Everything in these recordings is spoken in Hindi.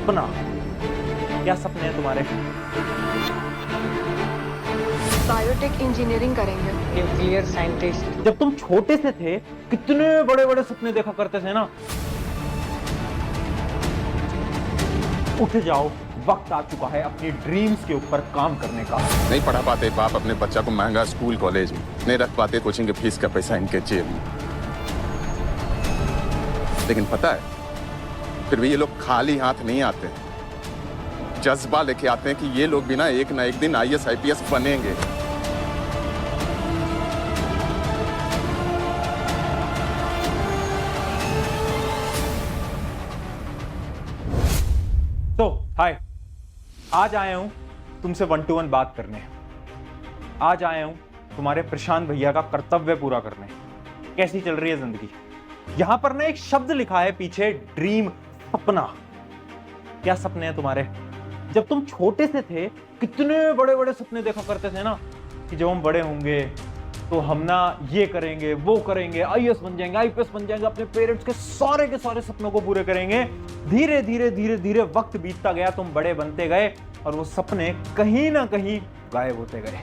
सपना। क्या सपने हैं तुम्हारे? बायोटेक इंजीनियरिंग करेंगे। Nuclear scientist. जब तुम छोटे से थे कितने बड़े बड़े सपने देखा करते थे ना। उठ जाओ, वक्त आ चुका है अपनी ड्रीम्स के ऊपर काम करने का। नहीं पढ़ा पाते बाप अपने बच्चा को महंगा स्कूल कॉलेज में, नहीं रख पाते कोचिंग के फीस का पैसा इनके जेब में। लेकिन पता है फिर भी ये लोग खाली हाथ नहीं आते, जज्बा लेके आते हैं कि ये लोग भी ना एक दिन आईएएस आईपीएस बनेंगे। तो हाय, आज आया हूं तुमसे 1 to 1 बात करने। आज आया हूं तुम्हारे प्रशांत भैया का कर्तव्य पूरा करने। कैसी चल रही है जिंदगी? यहां पर ना एक शब्द लिखा है पीछे, ड्रीम, सपना। क्या सपने हैं तुम्हारे? जब तुम छोटे से थे कितने बड़े बड़े सपने देखा करते थे ना कि जब हम बड़े होंगे तो हम ना ये करेंगे, वो करेंगे, आईएएस बन जाएंगे, आईपीएस बन जाएंगे, अपने पेरेंट्स के सारे सपनों को पूरे करेंगे। धीरे धीरे धीरे धीरे वक्त बीतता गया, तुम बड़े बनते गए और वो सपने कहीं ना कहीं गायब होते गए।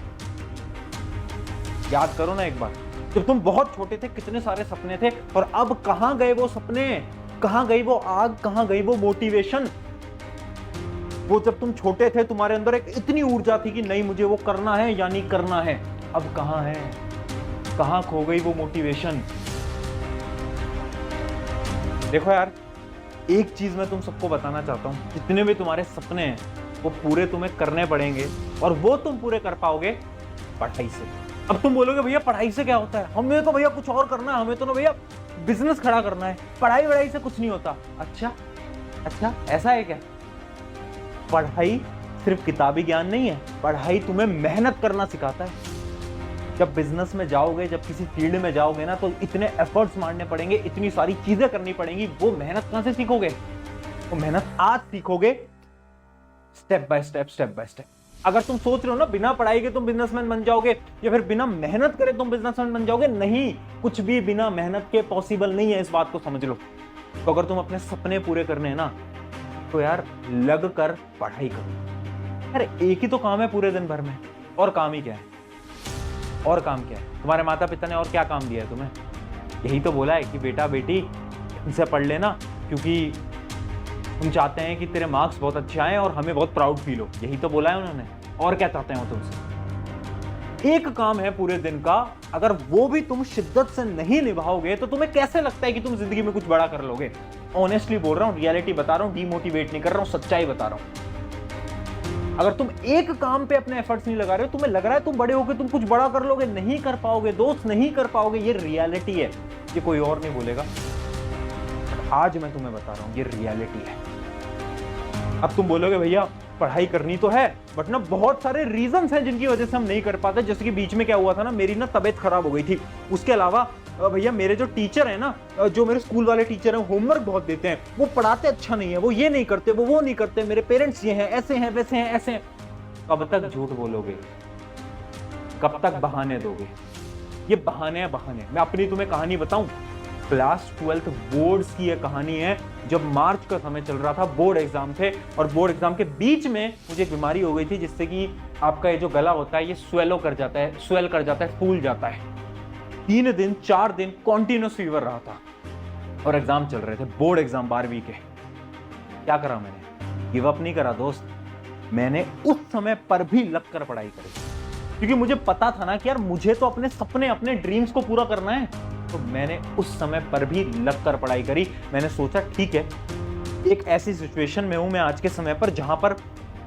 याद करो ना एक बार, जब तुम बहुत छोटे थे कितने सारे सपने थे और अब कहां गए वो सपने? कहां गई वो आग? कहां गई वो मोटिवेशन? वो जब तुम छोटे थे तुम्हारे अंदर एक इतनी ऊर्जा थी कि नहीं मुझे वो करना है यानी करना है। अब कहां है? कहां खो गई वो मोटिवेशन? देखो यार, एक चीज मैं तुम सबको बताना चाहता हूं, जितने भी तुम्हारे सपने हैं वो पूरे तुम्हें करने पड़ेंगे और वो तुम पूरे कर पाओगे पढ़ाई से। अब तुम बोलोगे भैया पढ़ाई से क्या होता है? हमें तो भैया कुछ और करना है, हमें तो ना भैया बिजनेस खड़ा करना है, पढ़ाई वढ़ाई से कुछ नहीं होता। अच्छा ऐसा है क्या? पढ़ाई सिर्फ किताबी ज्ञान नहीं है, पढ़ाई तुम्हें मेहनत करना सिखाता है। जब बिजनेस में जाओगे, जब किसी फील्ड में जाओगे ना, तो इतने एफर्ट्स मारने पड़ेंगे, इतनी सारी चीजें करनी पड़ेंगी। वो मेहनत कहां से सीखोगे? वो मेहनत आज सीखोगे, स्टेप बाय स्टेप। अगर तुम सोच रहे हो ना बिना पढ़ाई के तुम बिजनेसमैन बन जाओगे या फिर बिना मेहनत करे तुम बिजनेसमैन बन जाओगे, नहीं, कुछ भी बिना मेहनत के पॉसिबल नहीं है, इस बात को समझ लो। तो अगर तुम अपने सपने पूरे करने हैं ना तो यार लग कर पढ़ाई करो। यार एक ही तो काम है पूरे दिन भर में, और काम ही क्या है? और काम क्या है? तुम्हारे माता पिता ने और क्या काम दिया है तुम्हें? यही तो बोला है कि बेटा बेटी इनसे पढ़ लेना, क्योंकि तुम चाहते हैं कि तेरे मार्क्स बहुत अच्छे आए और हमें बहुत प्राउड फील हो। यही तो बोला है उन्होंने। और क्या चाहते हैं वो तुमसे? एक काम है पूरे दिन का, अगर वो भी तुम शिद्दत से नहीं निभाओगे तो तुम्हें कैसे लगता है कि तुम जिंदगी में कुछ बड़ा कर लोगे? ऑनेस्टली बोल रहा हूं, रियलिटी बता रहा हूं, डीमोटिवेट नहीं कर रहा हूं, सच्चाई बता रहा हूं। अगर तुम एक काम पे अपने एफर्ट्स नहीं लगा रहे हो, तुम्हें लग रहा है तुम बड़े होगे तुम कुछ बड़ा कर लोगे, नहीं कर पाओगे दोस्त, नहीं कर पाओगे। ये रियलिटी है, ये कोई और नहीं बोलेगा। आज मैं तुम्हें बता रहा हूं, ये रियलिटी है। अब तुम बोलोगे भैया पढ़ाई करनी तो है बट ना बहुत सारे रीजंस हैं जिनकी वजह से हम नहीं कर पाते। जैसे कि बीच में क्या हुआ था ना, मेरी ना तबीयत खराब हो गई थी। उसके अलावा भैया मेरे जो टीचर है ना, जो मेरे स्कूल वाले टीचर हैं, होमवर्क बहुत देते हैं, वो पढ़ाते अच्छा नहीं है, वो ये नहीं करते, वो नहीं करते, मेरे पेरेंट्स ये हैं, ऐसे हैं, वैसे हैं, ऐसे हैं। कब तक झूठ बोलोगे? कब तक बहाने दोगे? ये बहाने हैं बहाने। मैं अपनी तुम्हें कहानी बताऊं, क्लास 12th बोर्ड्स की यह कहानी है। जब मार्च का समय चल रहा था, बोर्ड एग्जाम थे और बोर्ड एग्जाम के बीच में मुझे एक बीमारी हो गई थी जिससे कि आपका ये जो गला होता है ये स्वेल कर जाता है, फूल जाता है। 3 दिन 4 दिन कॉन्टिन्यूस फीवर रहा था और एग्जाम चल रहे थे, बोर्ड एग्जाम 12वीं के। क्या करा मैंने? गिव अप नहीं करा दोस्त, मैंने उस समय पर भी लग कर पढ़ाई करी, क्योंकि मुझे पता था ना कि यार मुझे तो अपने सपने, अपने ड्रीम्स को पूरा करना है। तो मैंने उस समय पर भी लग कर पढ़ाई करी। मैंने सोचा ठीक है, एक ऐसी सिचुएशन में हूं मैं आज के समय पर जहां पर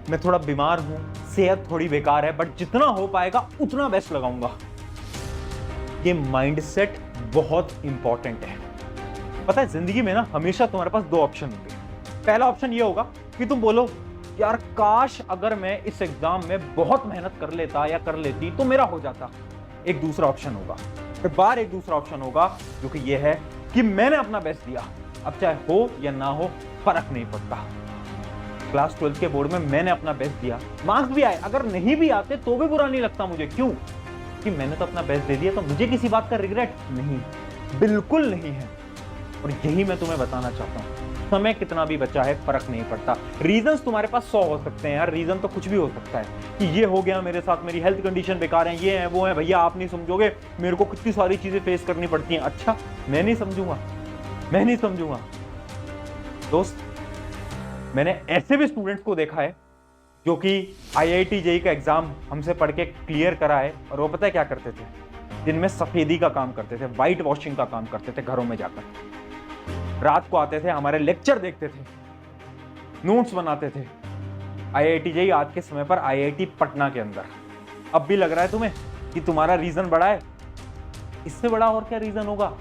मैं थोड़ा बीमार हूं, सेहत थोड़ी बेकार है, बट जितना हो पाएगा उतना बेस्ट लगाऊंगा। ये माइंडसेट बहुत इंपॉर्टेंट है। पता है जिंदगी में ना हमेशा तुम्हारे पास 2 ऑप्शन होंगे। पहला ऑप्शन ये होगा कि तुम बोलो यार काश अगर मैं इस एग्जाम में बहुत मेहनत कर लेता या कर लेती तो मेरा हो जाता। एक दूसरा ऑप्शन होगा, फिर बार एक दूसरा ऑप्शन होगा जो कि ये है कि मैंने अपना बेस्ट दिया, अब चाहे हो या ना हो फर्क नहीं पड़ता। क्लास 12 के बोर्ड में मैंने अपना बेस्ट दिया, मार्क्स भी आए, अगर नहीं भी आते तो भी बुरा नहीं लगता मुझे। क्यों? कि मैंने तो अपना बेस्ट दे दिया, तो मुझे किसी बात का रिग्रेट नहीं, बिल्कुल नहीं है। और यही मैं तुम्हें बताना चाहता हूं, समय कितना भी बचा है फर्क नहीं पड़ता। रीजंस तुम्हारे पास 100 हो सकते हैं यार, रीजन तो कुछ भी हो सकता है कि ये हो गया मेरे साथ, मेरी हेल्थ कंडीशन बेकार है, ये है वो है। भैया आप नहीं समझोगे, मेरे को कितनी सारी चीजें फेस करनी पड़ती हैं। अच्छा मैं नहीं समझूंगा, मैं नहीं समझूंगा। दोस्त मैंने ऐसे भी स्टूडेंट्स को देखा है जो कि IIT JEE का एग्जाम हमसे पढ़ के क्लियर करा है, और वो पता है क्या करते थे, दिन में सफेदी का काम करते थे, व्हाइट वॉशिंग का काम करते थे घरों में जाकर। रात को आते थे, हमारे लेक्चर देखते थे, नोट्स बनाते थे। IIT JEE आज के समय पर IIT पटना के अंदर। अब भी लग रहा है तुम्हें कि तुम्हारा रीजन बड़ा है? इससे बड़ा और क्या रीजन होगा?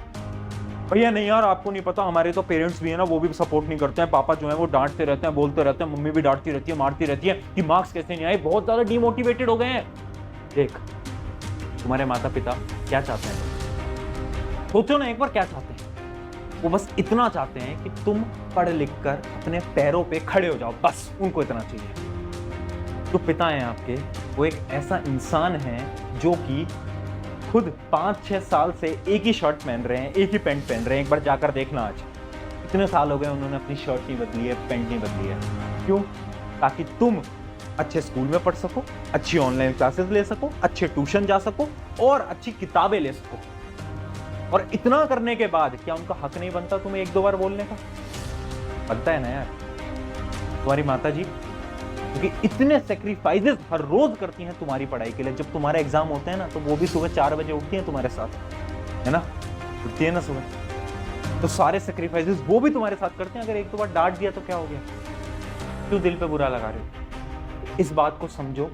भैया नहीं यार आपको नहीं पता, हमारे तो पेरेंट्स भी है ना, वो भी सपोर्ट नहीं करते हैं। पापा जो है वो डांटते रहते हैं, बोलते रहते हैं, मम्मी भी डांटती रहती है, मारती रहती है कि मार्क्स कैसे नहीं आए, बहुत ज्यादा डिमोटिवेटेड हो गए हैं। देख तुम्हारे माता पिता क्या चाहते हैं, सोचो ना एक बार क्या चाहते हैं। वो बस इतना चाहते हैं कि तुम पढ़ लिख कर अपने पैरों पे खड़े हो जाओ, बस उनको इतना चाहिए। जो पिता हैं आपके, वो एक ऐसा इंसान है जो कि खुद 5-6 साल से एक ही शर्ट पहन रहे हैं, एक ही पैंट पहन रहे हैं। एक बार जाकर देखना, आज इतने साल हो गए उन्होंने अपनी शर्ट नहीं बदली है, पैंट नहीं बदली है। क्यों? ताकि तुम अच्छे स्कूल में पढ़ सको, अच्छी ऑनलाइन क्लासेस ले सको, अच्छे ट्यूशन जा सको और अच्छी किताबें ले सको। और इतना करने के बाद क्या उनका हक नहीं बनता तुम्हें 1-2 बार बोलने का? बनता है ना यार। तुम्हारी माता जी क्योंकि इतने सेक्रीफाइसेस हर रोज करती हैं तुम्हारी पढ़ाई के लिए। जब तुम्हारे एग्जाम होते हैं ना, तो वो भी सुबह 4 बजे उठती हैं तुम्हारे साथ, है ना, उठती है ना सुबह। तो सारे सेक्रीफाइसेस वो भी तुम्हारे साथ करते हैं। अगर 1-2 बार डांट दिया तो क्या हो गया? क्यों दिल पे बुरा लगा रहे हो? इस बात को समझो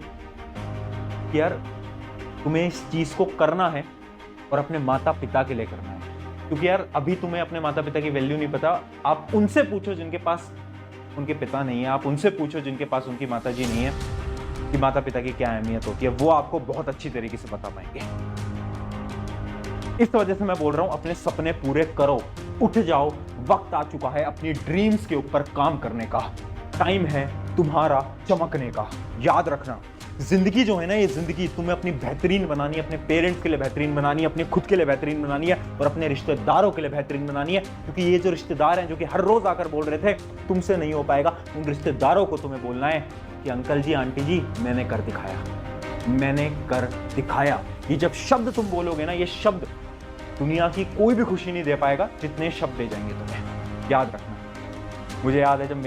कि यार तुम्हें इस चीज को करना है और अपने माता पिता के लिए करना है। क्योंकि यार अभी तुम्हें अपने माता पिता की वैल्यू नहीं पता। आप उनसे पूछो जिनके पास उनके पिता नहीं है, आप उनसे पूछो जिनके पास उनकी माता जी नहीं है, कि माता पिता की क्या अहमियत होती है। वो आपको बहुत अच्छी तरीके से बता पाएंगे। इस वजह से मैं बोल रहा हूं, अपने सपने पूरे करो, उठ जाओ। वक्त आ चुका है अपनी ड्रीम्स के ऊपर काम करने का। टाइम है तुम्हारा चमकने का। याद रखना, जिंदगी जो है ना, ये जिंदगी तुम्हें अपनी बेहतरीन बनानी है, अपने पेरेंट्स के लिए बेहतरीन बनानी है, अपने खुद के लिए बेहतरीन बनानी है और अपने रिश्तेदारों के लिए बेहतरीन बनानी है। क्योंकि ये जो रिश्तेदार हैं जो कि हर रोज आकर बोल रहे थे तुमसे नहीं हो पाएगा, उन रिश्तेदारों को तुम्हें बोलना है कि अंकल जी आंटी जी मैंने कर दिखाया, मैंने कर दिखाया। ये जब शब्द तुम बोलोगे ना, ये शब्द दुनिया की कोई भी खुशी नहीं दे पाएगा जितने शब्द दे जाएंगे तुम्हें। याद रखना। मुझे याद है जब मेरा